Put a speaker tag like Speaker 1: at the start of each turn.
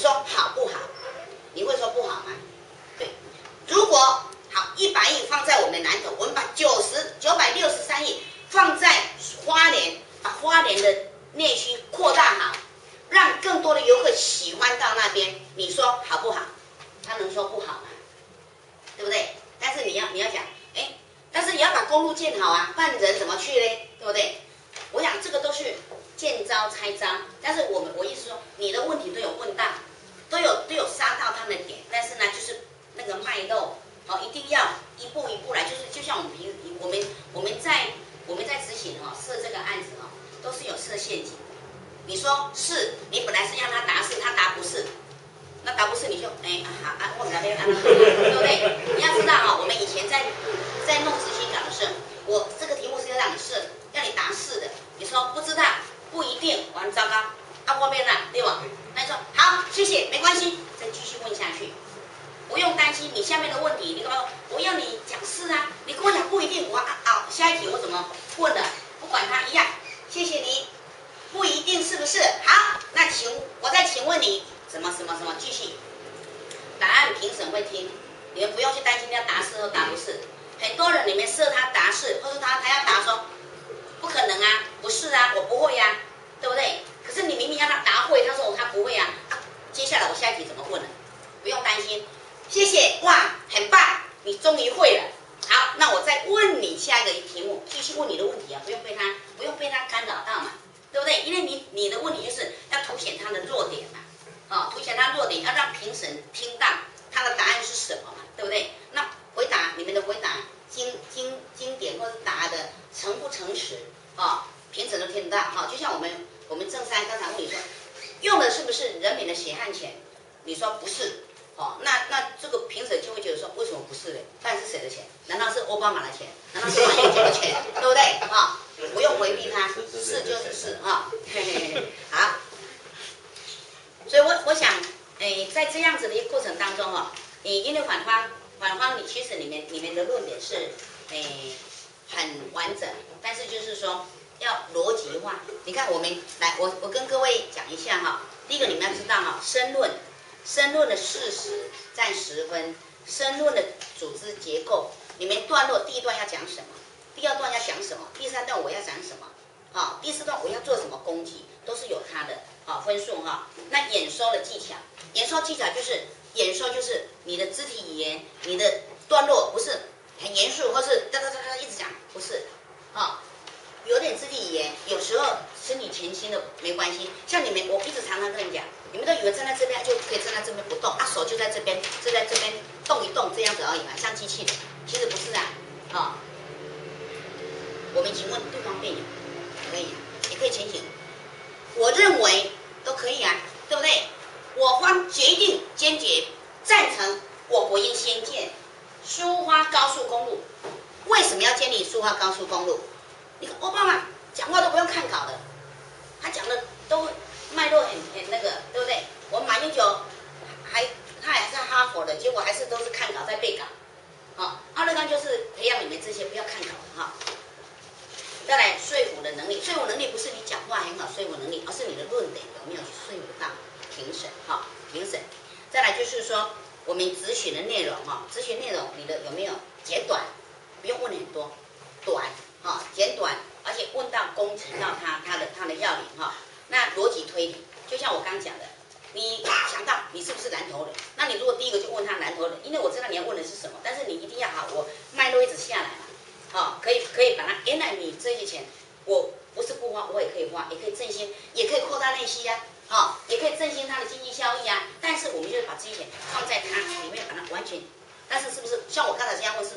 Speaker 1: 说好不好？你会说不好吗？对，如果好100亿放在我们的南投，我们把963亿放在花莲，把花莲的内需扩大好，让更多的游客喜欢到那边，你说好不好？他能说不好吗？对不对？但是你要讲，哎，但是你要把公路建好啊，不然人怎么去嘞？对不对？我想这个都是见招拆招，但是我意思说，你的问题都有问到，都有杀到他们的点，但是呢，就是那个脉络，一定要一步一步来，就像我们在执行设这个案子都是有设陷阱。你说是，你本来是让他答是，他答不是，那答不是你就好我们那边对不对？你要知道我们以前在弄执行稿的时候，我这个题目是要让你设，要你答是的，你说不知道，不一定，完糟糕，后面啦，对吧？那你说好，谢谢，没关系，再继续问下去，不用担心你下面的问题，你干嘛？我要你讲是啊，你跟我讲不一定，我下一题我怎么问的？不管它一样，谢谢你，不一定是不是？好，那我再请问你什么，继续，答案评审会听，你们不用去担心要答是或答不是。很多人里面设他答是，或是他要答说不可能啊，不是啊，我不会啊，对不对？可是你明明让他答会，他说他不会啊，接下来我下一题怎么问呢？不用担心，谢谢，哇，很棒，你终于会了。好，那我再问你下一个题目，继续问你的问题啊，不用被他干扰到嘛，对不对？因为你的问题就是要凸显他的弱点嘛，凸显他弱点，要让评审听到他的答案是什么嘛，对不对？那你们的回答经典或者答的诚不诚实评审都听得到就像我们正山刚才问你说，用的是不是人民的血汗钱？你说不是那这个评审就会觉得说，为什么不是呢？到底是谁的钱？难道是奥巴马的钱？难道是马英九的钱？对不对不用回避它，是就是是好，所以我想在这样子的一个过程当中因为反方其实里面的论点是很完整，但是就是说要逻辑化。你看我们来，我跟各位讲一下第一个你们要知道申论的事实占10分，申论的组织结构，你们段落第一段要讲什么，第二段要讲什么，第三段我要讲什么第四段我要做什么攻击，都是有它的分数那演说的技巧，就是你的肢体语言，你的段落不是很严肃，或是哒一直讲，不是有点肢体语言，有时候身体前倾的没关系。像你们，我一直常常跟你讲，你们都以为站在这边就可以站在这边不动手就在这边动一动这样子而已嘛，像机器的，其实不是我们请问对方辩友可以也可以前请，我认为都可以对不对？我方决定坚决赞成我国应先建苏花高速公路。为什么要建立苏花高速公路？你看奥巴马讲话都不用看稿的，他讲的都脉络很那个，对不对？我们马英九他还是哈佛的，结果还是都是看稿在背稿。奥勒冈就是培养你们这些不要看稿的再来说服的能力，说服能力不是你讲话很好说服能力，而是你的论点有没有去说服到评审。再来就是说我们咨询的内容咨询内容你的有没有简短，不用问很多，短简短，而且问到攻击到他的要领那逻辑推理，就像我刚讲的，你想到你是不是南投人，那你如果第一个就问他南投人，因为我知道你要问的是什么，但是你一定要我脉络一直下来嘛可以把它，原来你这些钱我不是不花，我也可以花，也可以振兴，也可以扩大内需也可以振兴它的经济效益但是我们就是把这些钱放在它里面，把它完全，但是是不是像我刚才这样问是？